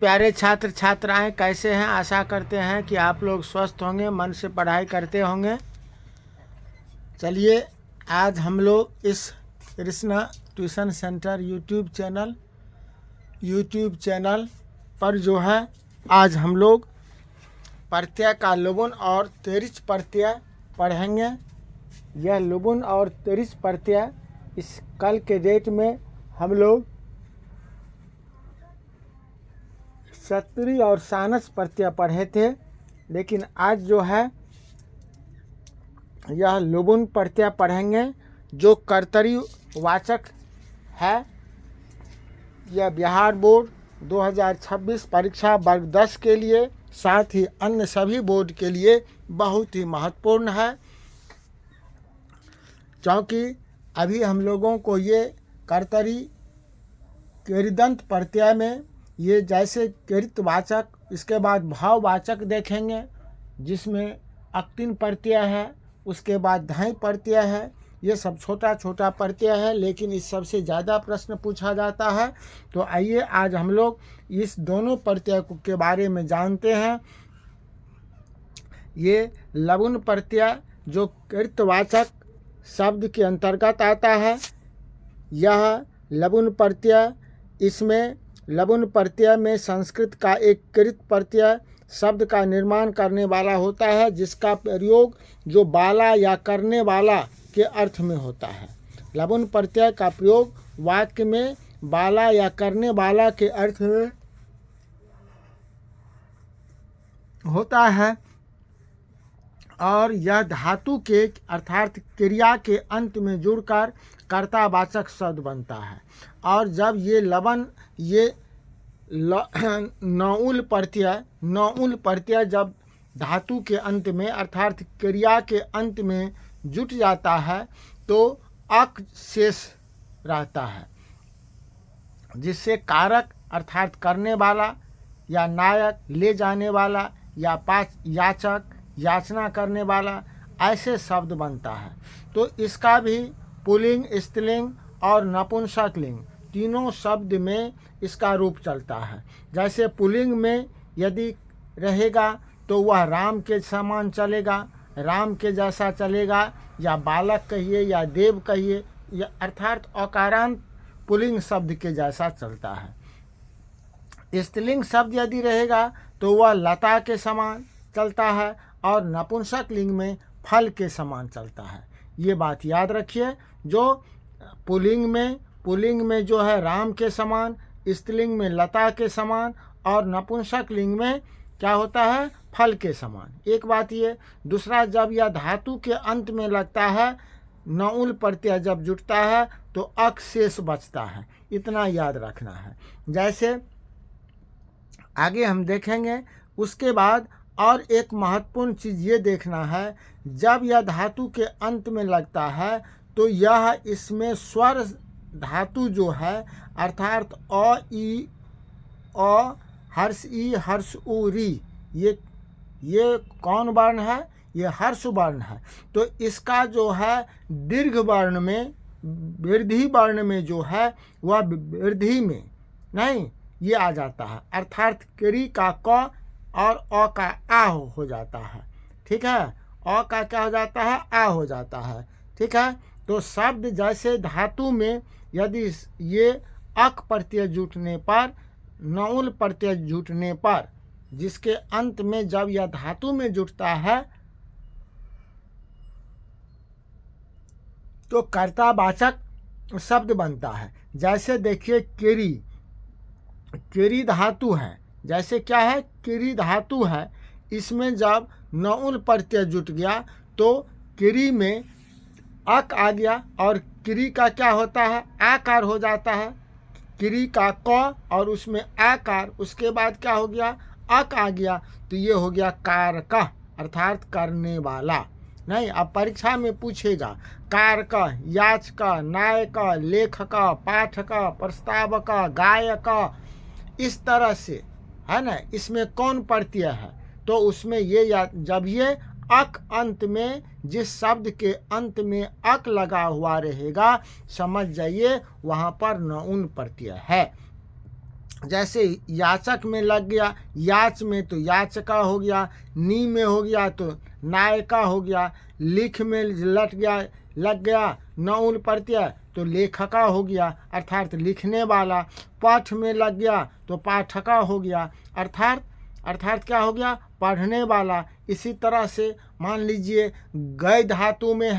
प्यारे छात्र छात्राएं कैसे हैं। आशा करते हैं कि आप लोग स्वस्थ होंगे, मन से पढ़ाई करते होंगे। चलिए आज हम लोग इस Krishna tuition centre YouTube channel पर जो है आज हम लोग प्रत्यय का लुबुन और तेरिच प्रत्यय पढ़ेंगे। यह लुबुन और तेरिच प्रत्यय इस कल के डेट में हम लोग सत्री और सानस प्रत्यय पढ़े थे, लेकिन आज जो है यह लुबुन प्रत्यय पढ़ेंगे जो कर्तरी वाचक है। यह बिहार बोर्ड 2026 परीक्षा वर्ग 10 के लिए, साथ ही अन्य सभी बोर्ड के लिए बहुत ही महत्वपूर्ण है, क्योंकि अभी हम लोगों को ये कर्तरी कृदंत प्रत्यय में ये जैसे कृतवाचक, इसके बाद भाववाचक देखेंगे जिसमें अक्तिन प्रत्यय है, उसके बाद धाई प्रत्यय है। ये सब छोटा छोटा प्रत्यय है, लेकिन इस सबसे ज़्यादा प्रश्न पूछा जाता है। तो आइए आज हम लोग इस दोनों प्रत्यय के बारे में जानते हैं। ये लबुन प्रत्यय जो कृतवाचक शब्द के अंतर्गत आता है, यह लबुन प्रत्यय, इसमें लबुन प्रत्यय में संस्कृत का एक कृत प्रत्यय शब्द का निर्माण करने वाला होता है, जिसका प्रयोग जो बाला या करने वाला के अर्थ में होता है। लबुन प्रत्यय का प्रयोग वाक्य में बाला या करने वाला के अर्थ में होता है, और यह धातु के अर्थात क्रिया के अंत में जुड़कर कर्तावाचक शब्द बनता है। और जब ये लबन ये नौउल प्रत्यय जब धातु के अंत में अर्थात क्रिया के अंत में जुट जाता है तो अक शेष रहता है, जिससे कारक अर्थात करने वाला या नायक ले जाने वाला या याचक याचना करने वाला ऐसे शब्द बनता है। तो इसका भी पुल्लिंग, स्त्रीलिंग और नपुंसकलिंग तीनों शब्द में इसका रूप चलता है। जैसे पुल्लिंग में यदि रहेगा तो वह राम के समान चलेगा, राम के जैसा चलेगा, या बालक कहिए या देव कहिए, या अर्थात अकारांत पुल्लिंग शब्द के जैसा चलता है। स्त्रीलिंग शब्द यदि रहेगा तो वह लता के समान चलता है, और नपुंसकलिंग में फल के समान चलता है। ये बात याद रखिए। जो पुल्लिंग में जो है राम के समान, स्त्रीलिंग में लता के समान, और नपुंसकलिंग में क्या होता है, फल के समान। एक बात ये। दूसरा, जब यह धातु के अंत में लगता है, नौउल प्रत्यय जब जुटता है तो अक शेष बचता है, इतना याद रखना है। जैसे आगे हम देखेंगे। उसके बाद और एक महत्वपूर्ण चीज़ ये देखना है, जब यह धातु के अंत में लगता है तो यह इसमें स्वर धातु जो है अर्थात अ, ई, अ, हर्ष ई, हर्ष उ, री, ये कौन वर्ण है, ये हर्ष वर्ण है। तो इसका जो है दीर्घ वर्ण में, वृद्धि वर्ण में जो है वह वृद्धि में नहीं ये आ जाता है, अर्थात क्री का क और अ का आ हो जाता है। ठीक है, अ का क्या हो जाता है, आ हो जाता है। ठीक है, तो शब्द जैसे धातु में यदि ये अक प्रत्यय जुटने पर, नौउल प्रत्यय जुटने पर, जिसके अंत में जब यह धातु में जुटता है तो कर्तावाचक शब्द बनता है। जैसे देखिए केरी धातु है, जैसे क्या है, किरी धातु है, इसमें जब नौउल प्रत्यय जुट गया तो किरी में अक आ गया, और किरी का क्या होता है, आकार हो जाता है। किरी का क और उसमें आकार, उसके बाद क्या हो गया, अक आ गया, तो ये हो गया कारक अर्थात करने वाला। नहीं, अब परीक्षा में पूछेगा कारक, याचक, नायक, लेखक, पाठक, प्रस्तावक, गायक, इस तरह से है ना, इसमें कौन प्रत्यय है, तो उसमें ये जब ये अक अंत में, जिस शब्द के अंत में अक लगा हुआ रहेगा, समझ जाइए वहाँ पर नौउन प्रत्यय है। जैसे याचक में लग गया, याच में तो याचका हो गया, नी में हो गया तो नायका हो गया, लिख में लग गया नऊन प्रत्यय तो लेखका हो गया अर्थात लिखने वाला, पाठ में लग गया तो पाठका हो गया अर्थात क्या हो गया, पढ़ने वाला। इसी तरह से मान लीजिए गय धातु में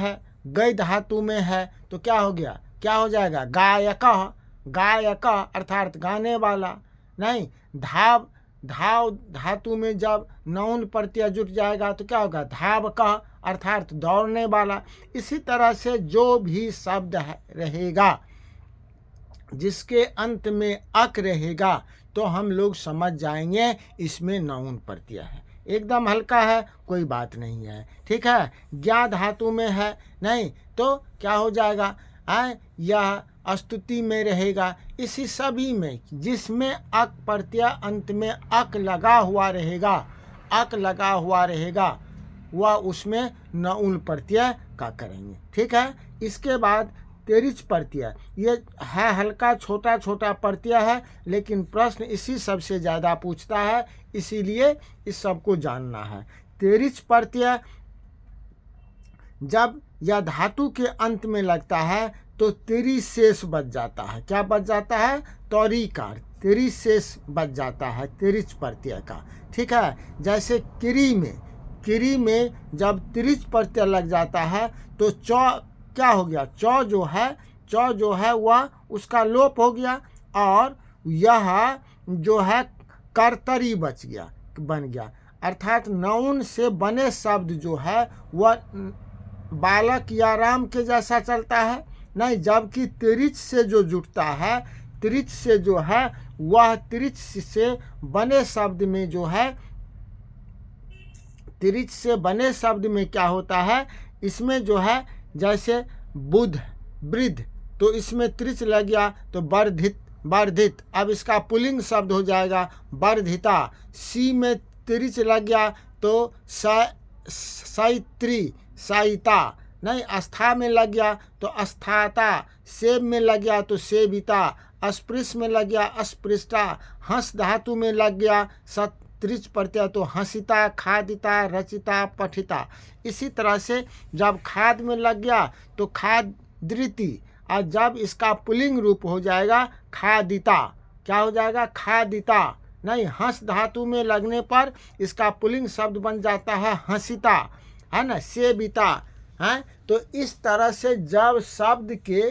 है तो क्या हो गया, क्या हो जाएगा, गायका अर्थात गाने वाला। नहीं, धाव धातु में जब नौन प्रत्यय जुट जाएगा तो क्या होगा, धावका अर्थात दौड़ने वाला। इसी तरह से जो भी शब्द रहेगा जिसके अंत में अक रहेगा तो हम लोग समझ जाएंगे इसमें नौन प्रत्यय है। एकदम हल्का है, कोई बात नहीं है, ठीक है। ज्ञा धातु में है नहीं तो क्या हो जाएगा, यह स्तुति में रहेगा। इसी सभी में जिसमें अक प्रत्यय अंत में अक लगा हुआ रहेगा वह उसमें नऊन प्रत्यय का करेंगे, ठीक है। इसके बाद तेरिच प्रत्यय, ये है हल्का छोटा छोटा प्रत्यय है, लेकिन प्रश्न इसी सबसे ज़्यादा पूछता है, इसीलिए इस सबको जानना है। तेरिच प्रत्यय जब यह धातु के अंत में लगता है तो तेरी शेष बच जाता है। क्या बच जाता है, तौरीकार, तेरी शेष बच जाता है तेरिच प्रत्यय का, ठीक है। जैसे किरी में जब तिरिच प्रत्यय लग जाता है तो चौ क्या हो गया, चौ जो है वह उसका लोप हो गया और यह जो है कर्तरी बन गया अर्थात नौन से बने शब्द जो है वह बालक या राम के जैसा चलता है नहीं, जबकि तिरिच से जो जुटता है, तिरिच से जो है वह तिरिच से बने शब्द में जो है, तिरिच से बने शब्द में क्या होता है, इसमें जो है जैसे बुध वृद्ध तो इसमें तिरिच लग गया तो वर्धित, अब इसका पुल्लिंग शब्द हो जाएगा वर्धिता। सी में तिरिच लग गया तो साइता नहीं, अस्था में लग गया तो अस्थाता, सेब में लग गया तो सेबिता, अस्पृश में लग गया अस्पृष्टा, हंस धातु में लग गया तिरिच प्रत्यय तो हंसिता, खादिता, रचिता, पठिता। इसी तरह से जब खाद में लग गया तो खादृति, और जब इसका पुल्लिंग रूप हो जाएगा खादिता, क्या हो जाएगा, खादिता नहीं, हंस धातु में लगने पर इसका पुल्लिंग शब्द बन जाता है हंसिता, है ना, सेबिता है। तो इस तरह से जब शब्द के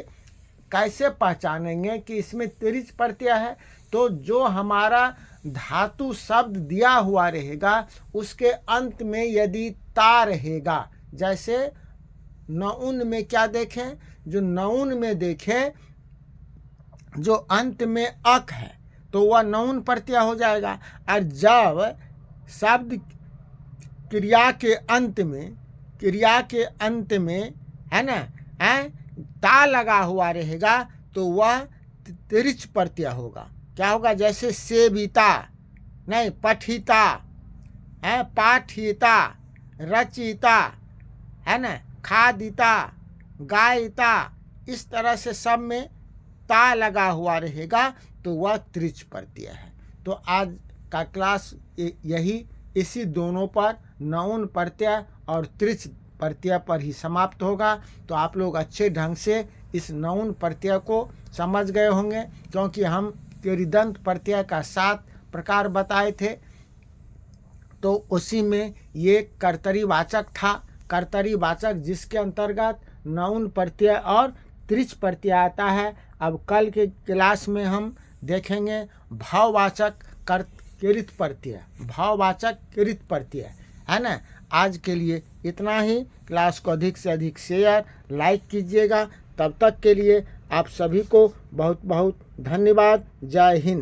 कैसे पहचानेंगे कि इसमें तिरिच प्रत्यय है, तो जो हमारा धातु शब्द दिया हुआ रहेगा उसके अंत में यदि ता रहेगा, जैसे नऊन में क्या देखें, जो नऊन में देखें जो अंत में अक है तो वह नऊन प्रत्यय हो जाएगा। और जब शब्द क्रिया के अंत में है ना ता लगा हुआ रहेगा तो वह तिरिच प्रत्यय होगा। क्या होगा, जैसे सेविता नहीं, पठिता है, पाठिता, रचिता है ना, खादिता, गायिता, इस तरह से सब में ता लगा हुआ रहेगा तो वह तिरिच प्रत्यय है। तो आज का क्लास इसी दोनों पर नऊन प्रत्यय और तिरिच प्रत्यय पर ही समाप्त होगा। तो आप लोग अच्छे ढंग से इस नऊन प्रत्यय को समझ गए होंगे, क्योंकि हम तिरिदंत प्रत्यय का 7 प्रकार बताए थे, तो उसी में ये कर्तरीवाचक था। कर्तरीवाचक जिसके अंतर्गत नऊन प्रत्यय और तिरिच प्रत्यय आता है। अब कल के क्लास में हम देखेंगे भाववाचक किरित प्रत्यय, है ना। आज के लिए इतना ही। क्लास को अधिक से अधिक शेयर लाइक कीजिएगा। तब तक के लिए आप सभी को बहुत बहुत धन्यवाद। जय हिंद।